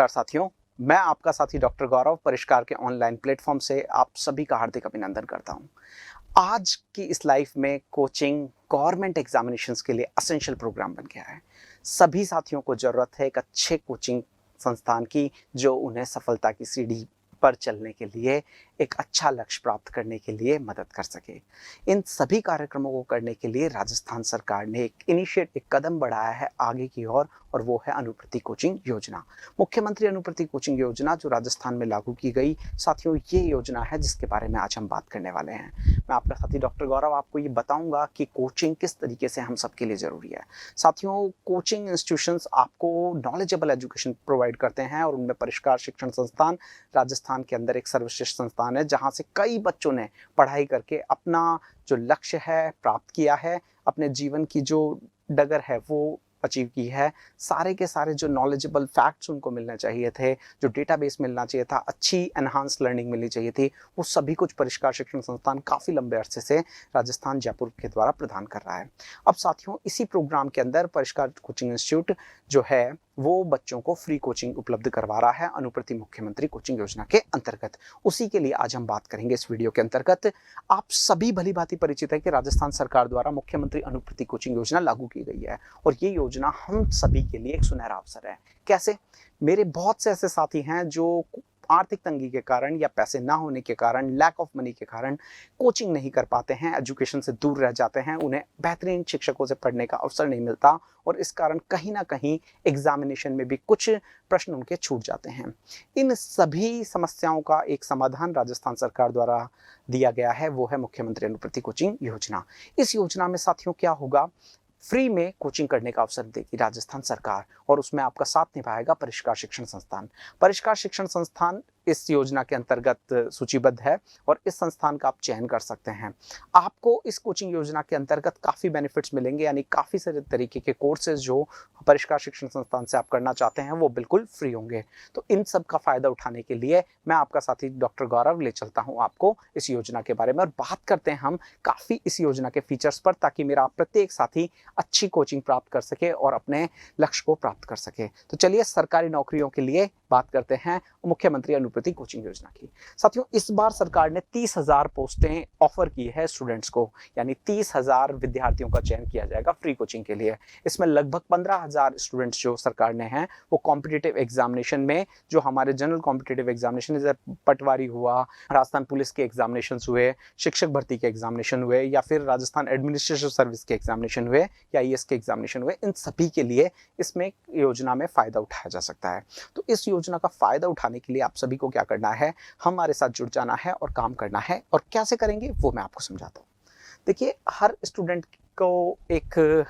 नमस्कार साथियों, मैं आपका साथी डॉक्टर गौरव परिष्कार के ऑनलाइन प्लेटफॉर्म से आप सभी का हार्दिक अभिनंदन करता हूं। आज की इस लाइफ में कोचिंग गवर्नमेंट एग्जामिनेशंस के लिए असेंशियल प्रोग्राम बन गया है। सभी साथियों को जरूरत है एक अच्छे कोचिंग संस्थान की जो उन्हें सफलता की सीढ़ी पर चलने के लिए, एक अच्छा लक्ष्य प्राप्त करने के लिए मदद कर सके। इन सभी कार्यक्रमों को करने के लिए राजस्थान सरकार ने एक कदम बढ़ाया है आगे की ओर, और वो है अनुप्रति कोचिंग योजना। मुख्यमंत्री अनुप्रति कोचिंग योजना जो राजस्थान में लागू की गई, साथियों ये योजना है जिसके बारे में आज हम बात करने वाले हैं। मैं आपका साथी डॉक्टर गौरव आपको ये बताऊंगा कि कोचिंग किस तरीके से हम सबके लिए जरूरी है। साथियों, कोचिंग इंस्टीट्यूशंस आपको नॉलेजेबल एजुकेशन प्रोवाइड करते हैं और उनमें परिष्कार शिक्षण संस्थान राजस्थान के अंदर एक सर्वश्रेष्ठ संस्थान है जहां से कई बच्चों ने पढ़ाई करके अपना जो लक्ष्य है प्राप्त किया है, अपने जीवन की जो डगर है वो अचीव की है। सारे के सारे जो नॉलेजेबल फैक्ट्स उनको मिलने चाहिए थे, जो डेटाबेस मिलना चाहिए था, अच्छी एनहांस लर्निंग मिलनी चाहिए थी, वो सभी कुछ परिष्कार शिक्षण संस्थान काफ़ी लंबे अरसे से राजस्थान जयपुर के द्वारा प्रदान कर रहा है। अब साथियों, इसी प्रोग्राम के अंदर परिष्कार कोचिंग इंस्टीट्यूट जो है वो बच्चों को फ्री कोचिंग उपलब्ध करवा रहा है अनुप्रति मुख्यमंत्री कोचिंग योजना के अंतर्गत। उसी के लिए आज हम बात करेंगे इस वीडियो के अंतर्गत। आप सभी भली भांति परिचित है कि राजस्थान सरकार द्वारा मुख्यमंत्री अनुप्रति कोचिंग योजना लागू की गई है और ये योजना हम सभी के लिए एक सुनहरा अवसर है। कैसे? मेरे बहुत से ऐसे साथी हैं जो आर्थिक तंगी के कारण या पैसे ना होने के कारण, लैक ऑफ मनी के कारण कोचिंग नहीं कर पाते हैं, एजुकेशन से दूर रह जाते हैं, उन्हें बेहतरीन शिक्षकों से पढ़ने का अवसर नहीं मिलता और इस कारण कहीं ना कहीं एग्जामिनेशन में भी कुछ प्रश्न उनके छूट जाते हैं। इन सभी समस्याओं का एक समाधान राजस्थान सरकार द्वारा दिया गया है, वो है मुख्यमंत्री अनुप्रति कोचिंग योजना। इस योजना में साथियों क्या होगा, फ्री में कोचिंग करने का अवसर देगी राजस्थान सरकार और उसमें आपका साथ निभाएगा परिष्कार शिक्षण संस्थान। परिष्कार शिक्षण संस्थान इस योजना के अंतर्गत सूचीबद्ध है और इस संस्थान का आप चयन कर सकते हैं। आपको इस कोचिंग योजना के अंतर्गत काफ़ी बेनिफिट्स मिलेंगे, यानी काफ़ी सारे तरीके के कोर्सेज जो परिष्कार शिक्षण संस्थान से आप करना चाहते हैं वो बिल्कुल फ्री होंगे। तो इन सब का फायदा उठाने के लिए मैं आपका साथी डॉक्टर गौरव ले चलता हूँ आपको इस योजना के बारे में और बात करते हैं हम काफ़ी इस योजना के फीचर्स पर, ताकि मेरा प्रत्येक साथी अच्छी कोचिंग प्राप्त कर सके और अपने लक्ष्य को प्राप्त कर सके। तो चलिए सरकारी नौकरियों के लिए बात करते हैं मुख्यमंत्री अनुप्रति कोचिंग योजना की। साथियों, इस बार सरकार ने 30,000 पोस्टें ऑफर की है स्टूडेंट्स को, यानी 30,000 विद्यार्थियों का चयन किया जाएगा फ्री कोचिंग के लिए। इसमें लगभग 15,000 स्टूडेंट्स जो सरकार ने हैं वो कॉम्पिटिटिव एग्जामिनेशन में, जो हमारे जनरल कॉम्पिटिटिव एग्जामिनेशन जैसे पटवारी हुआ, राजस्थान पुलिस के एग्जामिनेशन हुए, शिक्षक भर्ती के एग्जामिनेशन हुए, या फिर राजस्थान एडमिनिस्ट्रेटिव सर्विस के एग्जामिनेशन हुए, या IAS के एग्जामिनेशन हुए, इन सभी के लिए इसमें योजना में फायदा उठाया जा सकता है। तो इस योजना का फायदा उठाने के लिए आप सभी को क्या करना है, हमारे साथ जुड़ जाना है और काम करना है। और कैसे करेंगे वो मैं आपको समझाता हूँ। देखिए, हर स्टूडेंट को एक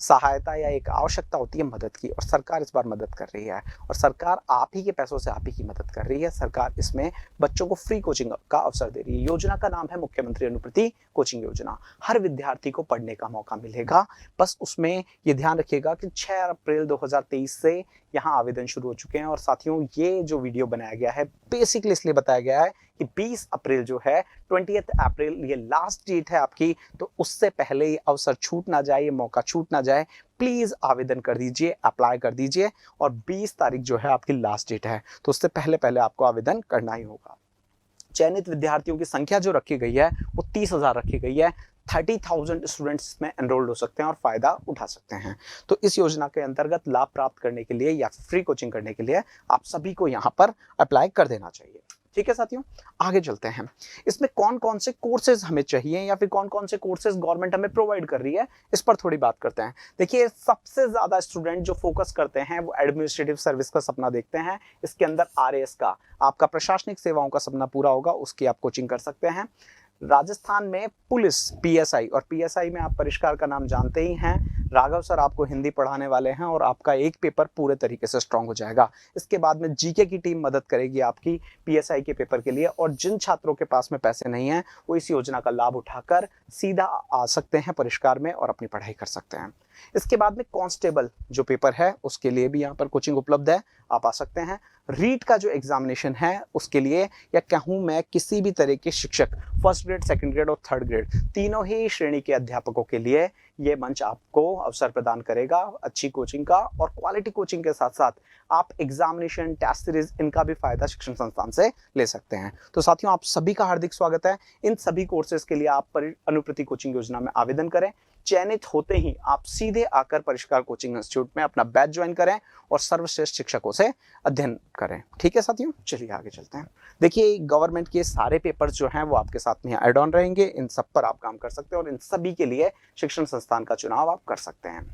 सहायता या एक आवश्यकता होती है मदद की, और सरकार इस बार मदद कर रही है और सरकार आप ही के पैसों से आप ही की मदद कर रही है। सरकार इसमें बच्चों को फ्री कोचिंग का अवसर दे रही है। योजना का नाम है मुख्यमंत्री अनुप्रति कोचिंग योजना। हर विद्यार्थी को पढ़ने का मौका मिलेगा, बस उसमें ये ध्यान रखिएगा कि 6 अप्रैल 2023 से यहाँ आवेदन शुरू हो चुके हैं। और साथियों, ये जो वीडियो बनाया गया है बेसिकली इसलिए बताया गया है कि 20 अप्रैल जो है, 20 अप्रैल ये लास्ट डेट है आपकी, तो उससे पहले ये अवसर छूट ना जाए, ये मौका छूट ना जाए। प्लीज आवेदन कर दीजिए, अप्लाई कर दीजिए, और 20 तारीख जो है आपकी लास्ट डेट है, तो उससे पहले पहले आपको आवेदन करना ही होगा। चयनित विद्यार्थियों की संख्या जो रखी गई है वो 30,000 रखी गई है। 30,000 स्टूडेंट्स इसमें एनरोल्ड हो सकते हैं और फायदा उठा सकते हैं। तो इस योजना के अंतर्गत लाभ प्राप्त करने के लिए या फ्री कोचिंग करने के लिए आप सभी को यहाँ पर अप्लाई कर देना चाहिए। ठीक है साथियों, आगे चलते हैं। इसमें कौन कौन से कोर्सेज हमें चाहिए या फिर कौन कौन से कोर्सेज गवर्नमेंट हमें प्रोवाइड कर रही है, इस पर थोड़ी बात करते हैं। देखिए, सबसे ज्यादा स्टूडेंट जो फोकस करते हैं वो एडमिनिस्ट्रेटिव सर्विस का सपना देखते हैं। इसके अंदर RAS का, आपका प्रशासनिक सेवाओं का सपना पूरा होगा, उसकी आप कोचिंग कर सकते हैं। राजस्थान में पुलिस PSI, और PSI में आप परिष्कार का नाम जानते ही हैं, राघव सर आपको हिंदी पढ़ाने वाले हैं और आपका एक पेपर पूरे तरीके से स्ट्रांग हो जाएगा। इसके बाद में GK की टीम मदद करेगी आपकी PSI के पेपर के लिए। और जिन छात्रों के पास में पैसे नहीं हैं वो इस योजना का लाभ उठाकर सीधा आ सकते हैं परिष्कार में और अपनी पढ़ाई कर सकते हैं। इसके बाद में कांस्टेबल जो पेपर है उसके लिए भी यहाँ पर कोचिंग उपलब्ध है, आप आ सकते हैं। रीट का जो एग्जामिनेशन है उसके लिए, या कहूँ मैं किसी भी तरह के शिक्षक, फर्स्ट ग्रेड, सेकंड ग्रेड और थर्ड ग्रेड तीनों ही श्रेणी के अध्यापकों के लिए ये मंच आपको अवसर प्रदान करेगा अच्छी कोचिंग का। और क्वालिटी कोचिंग के साथ साथ आप एग्जामिनेशन, टेस्ट सीरीज, इनका भी फायदा शिक्षण संस्थान से ले सकते हैं। तो साथियों, आप सभी का हार्दिक स्वागत है। इन सभी कोर्सेज के लिए आप अनुप्रति कोचिंग योजना में आवेदन करें। चयनित होते ही आप सीधे आकर परिष्कार कोचिंग इंस्टीट्यूट में अपना बैच ज्वाइन करें और सर्वश्रेष्ठ शिक्षकों से अध्ययन करें। ठीक है साथियों, चलिए आगे चलते हैं। देखिए, गवर्नमेंट के सारे पेपर्स जो हैं वो आपके साथ में ऐड ऑन रहेंगे, इन सब पर आप काम कर सकते हैं और इन सभी के लिए शिक्षण संस्थान का चुनाव आप कर सकते हैं।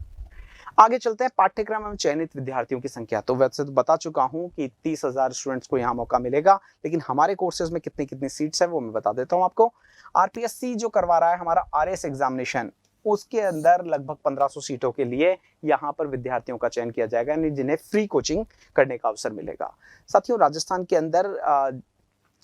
आगे चलते हैं। पाठ्यक्रम में चयनित विद्यार्थियों की संख्या, तो वैसे तो बता चुका हूं कि 30,000 स्टूडेंट्स को यहाँ मौका मिलेगा, लेकिन हमारे कोर्सेज में कितनी कितनी सीट्स है वो मैं बता देता हूं आपको। आरपीएससी जो करवा रहा है हमारा आरएस एग्जामिनेशन, उसके अंदर लगभग 1500 सीटों के लिए यहाँ पर विद्यार्थियों का चयन किया जाएगा, यानी जिन्हें फ्री कोचिंग करने का अवसर मिलेगा। साथियों, राजस्थान के अंदर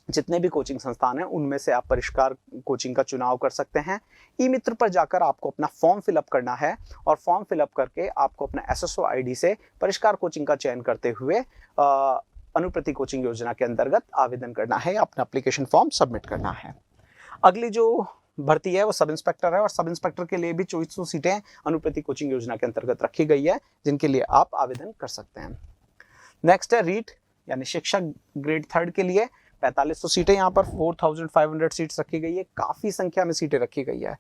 जितने भी कोचिंग संस्थान हैं उनमें से आप परिष्कार कोचिंग का चुनाव कर सकते हैं। ई मित्र पर जाकर आपको अपना फॉर्म फिलअप करना है और फॉर्म फिलअप करके आपको अपना एसएसओ आईडी से परिष्कार कोचिंग का चयन करते हुए अनुप्रति कोचिंग योजना के अंतर्गत आवेदन करना है, अपना एप्लीकेशन फॉर्म सबमिट करना है। अगली जो भर्ती है वो सब इंस्पेक्टर है और सब इंस्पेक्टर के लिए भी 2400 सीटें अनुप्रति कोचिंग योजना के अंतर्गत रखी गई है, जिनके लिए आप आवेदन कर सकते हैं। नेक्स्ट है रीट, यानी शिक्षक ग्रेड 3 के लिए 4500 सीटें, यहाँ पर 4500 सीट्स रखी गई है, काफी संख्या में सीटें रखी गई है।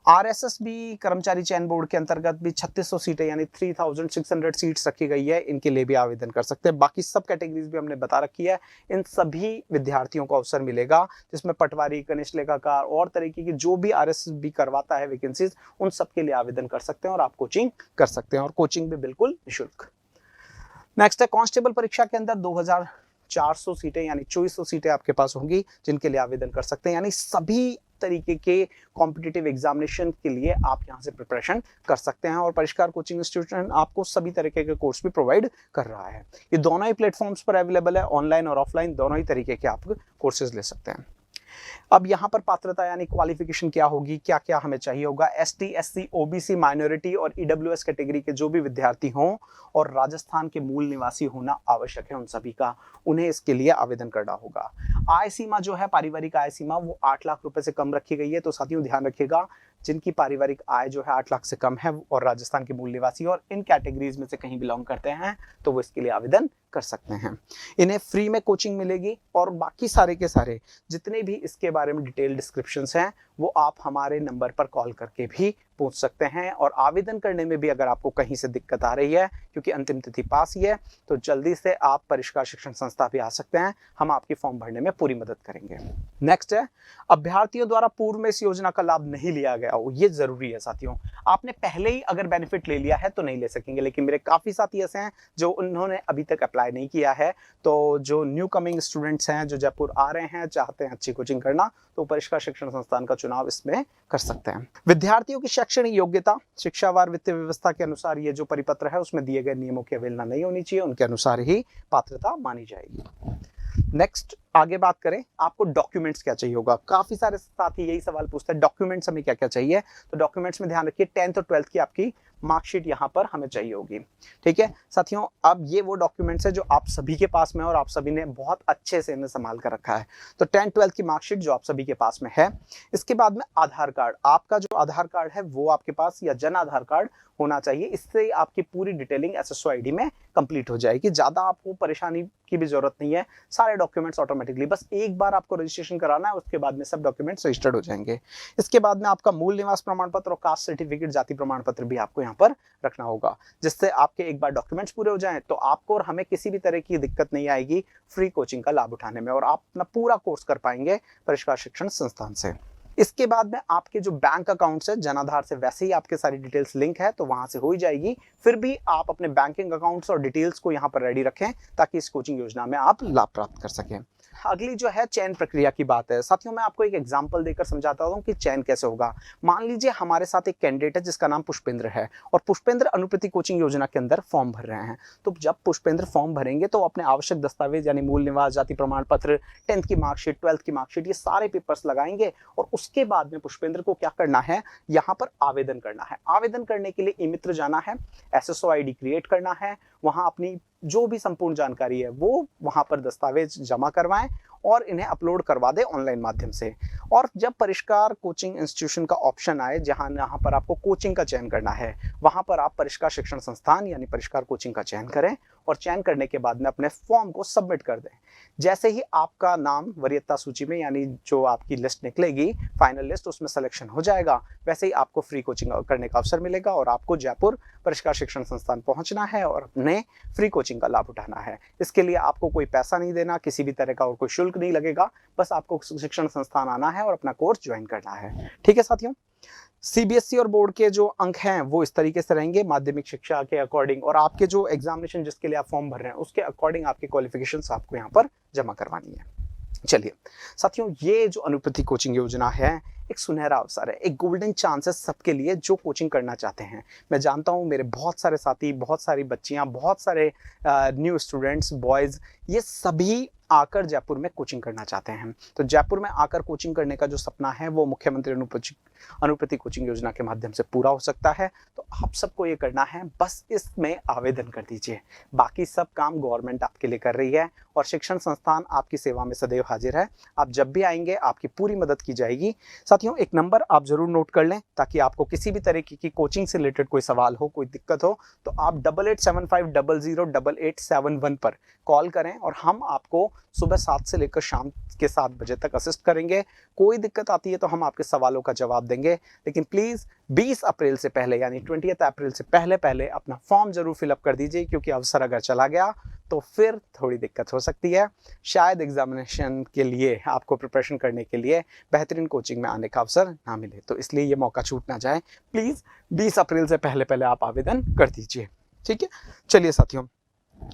आरएसएस भी कर्मचारी चयन बोर्ड के अंतर्गत भी 3600 सीटें यानी 3600 सीट्स रखी गई है, इनके लिए भी आवेदन कर सकते हैं। बाकी सब कैटेगरीज भी हमने बता रखी है। इन सभी विद्यार्थियों को अवसर मिलेगा, जिसमें पटवारी, कनिष्ठ लेखाकार और तरीके की जो भी आरएसएस भी करवाता है वैकेंसीज, उन सब के लिए आवेदन कर सकते हैं और आप कोचिंग कर सकते हैं, और कोचिंग भी बिल्कुल निःशुल्क। नेक्स्ट है कांस्टेबल परीक्षा के अंदर 2400 सीटें यानी 2400 सीटें आपके पास होंगी, जिनके लिए आवेदन कर सकते हैं। यानी सभी तरीके के कॉम्पिटिटिव एग्जामिनेशन के लिए आप यहां से प्रिपरेशन कर सकते हैं, और परिष्कार कोचिंग इंस्टीट्यूशन आपको सभी तरीके के कोर्स भी प्रोवाइड कर रहा है। ये दोनों ही प्लेटफॉर्म्स पर अवेलेबल है, ऑनलाइन और ऑफलाइन दोनों ही तरीके के आप कोर्सेज ले सकते हैं। अब यहाँ पर पात्रता यानी क्वालिफिकेशन क्या होगी, क्या क्या हमें चाहिए होगा। एसटी, एससी, ओबीसी, माइनॉरिटी और ईडब्ल्यूएस कैटेगरी के जो भी विद्यार्थी हों और राजस्थान के मूल निवासी होना आवश्यक है उन सभी का, उन्हें इसके लिए आवेदन करना होगा। आय सीमा जो है, पारिवारिक आय सीमा, वो 8 लाख रुपए से कम रखी गई है। तो साथियों ध्यान रखिएगा, जिनकी पारिवारिक आय जो है 8 लाख से कम है और राजस्थान के मूल निवासी और इन कैटेगरीज में से कहीं बिलोंग करते हैं, तो वो इसके लिए आवेदन कर सकते हैं। इन्हें फ्री में कोचिंग मिलेगी, और बाकी सारे के सारे जितने भी इसके बारे में डिटेल डिस्क्रिप्शंस हैं वो आप हमारे नंबर पर कॉल करके भी पूछ सकते हैं। और आवेदन करने में भी अगर आपको कहीं से दिक्कत आ रही है, क्योंकि अंतिम तिथि पास ही है, तो जल्दी से आप परिष्कार शिक्षण संस्था भी आ सकते हैं, हम आपकी फॉर्म भरने में पूरी मदद करेंगे। नेक्स्ट है, अभ्यर्थियों द्वारा पूर्व में इस योजना का लाभ नहीं लिया गया हो, ये जरूरी है साथियों। आपने पहले ही अगर बेनिफिट ले लिया है तो नहीं ले सकेंगे, लेकिन मेरे काफी साथी ऐसे हैं जो उन्होंने अभी तक अप्लाई नहीं किया है। तो जो न्यू कमिंग स्टूडेंट्स हैं, जो जयपुर आ रहे हैं, चाहते हैं अच्छी कोचिंग करना, तो परिष्कार शिक्षण संस्थान का चुनाव इसमें कर सकते हैं। विद्यार्थियों की शैक्षणिक योग्यता शिक्षावार वित्तीय व्यवस्था के अनुसार ये जो परिपत्र है उसमें दिए गए नियमों की अवहेलना नहीं होनी चाहिए, उनके अनुसार ही पात्रता मानी जाएगी। नेक्स्ट आगे बात करें, आपको डॉक्यूमेंट्स क्या चाहिए होगा। काफी सारे साथी यही सवाल पूछते हैं, डॉक्यूमेंट्स हमें क्या क्या चाहिए। तो डॉक्यूमेंट्स में ध्यान रखिए, 10th और 12th की आपकी मार्कशीट यहाँ पर हमें चाहिए होगी। ठीक है साथियों, अब ये वो डॉक्यूमेंट्स है जो आप सभी के पास में और आप सभी ने बहुत अच्छे से इन्हें संभाल कर रखा है। तो 10th 12th की मार्कशीट जो आप सभी के पास में है। इसके बाद में आधार कार्ड, आपका जो आधार कार्ड है वो आपके पास या जन आधार कार्ड होना चाहिए। इससे आपकी पूरी डिटेलिंग एसएसओ आईडी में कंप्लीट हो जाएगी, ज्यादा आपको परेशानी की भी जरूरत नहीं है। सारे डॉक्यूमेंट्स ऑटोमेटिकली, बस एक बार आपको रजिस्ट्रेशन कराना है, उसके बाद में सब डॉक्यूमेंट्स रजिस्टर्ड हो जाएंगे। इसके बाद में आपका मूल निवास प्रमाण पत्र और कास्ट सर्टिफिकेट, जाति प्रमाण पत्र भी आपको यहाँ पर रखना होगा, जिससे आपके एक बार डॉक्यूमेंट्स पूरे हो जाएं तो आपको और हमें किसी भी तरह की दिक्कत नहीं आएगी फ्री कोचिंग का लाभ उठाने में, और आप अपना पूरा कोर्स कर पाएंगे परिष्कार शिक्षण संस्थान से। इसके बाद में आपके जो बैंक अकाउंट्स है जनाधार से, वैसे ही आपके सारी डिटेल्स लिंक है तो वहां से हो ही जाएगी। फिर भी आप अपने बैंकिंग अकाउंट्स और डिटेल्स को यहाँ पर रेडी रखें ताकि इस कोचिंग योजना में आप लाभ प्राप्त कर सकें। अगली जो है चयन प्रक्रिया की बात है। साथियों, मैं आपको एक एग्जांपल देकर समझाता हूँ कि चयन कैसे होगा। मान लीजिए हमारे साथ एक कैंडिडेट है जिसका नाम पुष्पेंद्र है और पुष्पेंद्र अनुप्रति कोचिंग योजना के अंदर फॉर्म भर रहे हैं। तो जब पुष्पेंद्र फॉर्म भरेंगे तो अपने आवश्यक दस्तावेज यानी मूल निवास, जाति प्रमाण पत्र, 10th की मार्कशीट, 12th की मार्कशीट, ये सारे पेपर्स लगाएंगे और उसके बाद में पुष्पेंद्र को क्या करना है, यहाँ पर आवेदन करना है। आवेदन करने के लिए ई मित्र जाना है, SSO ID क्रिएट करना है, वहां अपनी जो भी संपूर्ण जानकारी है वो वहां पर दस्तावेज जमा करवाएं और इन्हें अपलोड करवा दें ऑनलाइन माध्यम से। और जब परिष्कार कोचिंग इंस्टीट्यूशन का ऑप्शन आए, यहाँ पर आपको कोचिंग का चयन करना है, वहां पर आप परिष्कार शिक्षण संस्थान यानी परिष्कार कोचिंग का चयन करें और चयन करने के बाद में अपने फॉर्म को सबमिट कर दें। जैसे ही आपका नाम वरीयता सूची में यानी जो आपकी लिस्ट निकलेगी, फाइनल लिस्ट, उसमें सिलेक्शन हो जाएगा, वैसे ही आपको फ्री कोचिंग करने का अवसर मिलेगा और आपको जयपुर परिष्कार शिक्षण संस्थान पहुंचना है और अपने फ्री कोचिंग का लाभ उठाना है। इसके लिए आपको कोई पैसा नहीं देना, किसी भी तरह का और कोई शुल्क नहीं लगेगा, बस आपको शिक्षण संस्थान आना है और अपना कोर्स ज्वाइन करना है। ठीक है साथियों, CBSE और बोर्ड के जो अंक हैं वो इस तरीके से रहेंगे माध्यमिक शिक्षा के अकॉर्डिंग, और आपके जो एग्जामिनेशन जिसके लिए आप फॉर्म भर रहे हैं उसके अकॉर्डिंग आपके क्वालिफिकेशंस आपको यहाँ पर जमा करवानी है। चलिए साथियों, ये जो अनुप्रति कोचिंग योजना है एक सुनहरा अवसर है, एक गोल्डन चांस है सबके लिए जो कोचिंग करना चाहते हैं। मैं जानता हूँ मेरे बहुत सारे साथी, बहुत सारी बच्चियाँ, बहुत सारे न्यू स्टूडेंट्स, बॉयज़, ये सभी आकर जयपुर में कोचिंग करना चाहते हैं। तो जयपुर में आकर कोचिंग करने का जो सपना है वो मुख्यमंत्री अनुप्रति कोचिंग योजना के माध्यम से पूरा हो सकता है। तो आप सबको ये करना है, बस इसमें आवेदन कर दीजिए, बाकी सब काम गवर्नमेंट आपके लिए कर रही है और शिक्षण संस्थान आपकी सेवा में सदैव हाजिर है। आप जब भी आएंगे आपकी पूरी मदद की जाएगी। साथियों, एक नंबर आप जरूर नोट कर लें ताकि आपको किसी भी तरीके की कोचिंग से रिलेटेड कोई सवाल हो, कोई दिक्कत हो तो आप 8875008871 पर कॉल करें और हम आपको सुबह 7 से लेकर शाम के 7 बजे तक असिस्ट करेंगे। कोई दिक्कत आती है तो हम आपके सवालों का जवाब देंगे, लेकिन प्लीज़ 20 अप्रैल से पहले यानी 20 अप्रैल से पहले अपना फॉर्म जरूर फिलअप कर दीजिए, क्योंकि अवसर अगर चला गया तो फिर थोड़ी दिक्कत हो सकती है। शायद एग्जामिनेशन के लिए आपको प्रिपरेशन करने के लिए बेहतरीन कोचिंग में आने का अवसर ना मिले, तो इसलिए ये मौका छूट ना जाए। प्लीज़ 20 अप्रैल से पहले आप आवेदन कर दीजिए। ठीक है, चलिए साथियों,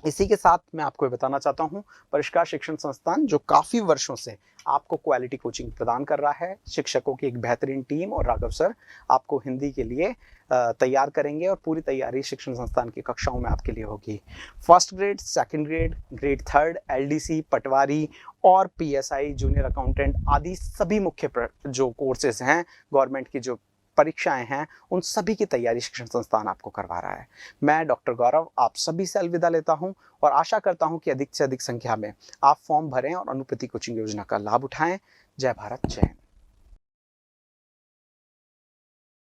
इसी के साथ मैं आपको बताना चाहता हूं, परिष्कार शिक्षण संस्थान जो काफ़ी वर्षों से आपको क्वालिटी कोचिंग प्रदान कर रहा है, शिक्षकों की एक बेहतरीन टीम और राघव सर आपको हिंदी के लिए तैयार करेंगे और पूरी तैयारी शिक्षण संस्थान की कक्षाओं में आपके लिए होगी। First grade, second grade, grade 3, LDC, पटवारी और PSI, जूनियर अकाउंटेंट आदि सभी मुख्य जो कोर्सेज हैं, गवर्नमेंट की जो परीक्षाएं हैं, उन सभी की तैयारी शिक्षण संस्थान आपको करवा रहा है। मैं डॉक्टर गौरव आप सभी से अलविदा लेता हूं और आशा करता हूं कि अधिक से अधिक संख्या में आप फॉर्म भरें और अनुप्रति कोचिंग योजना का लाभ उठाएं। जय भारत, जय हिंद।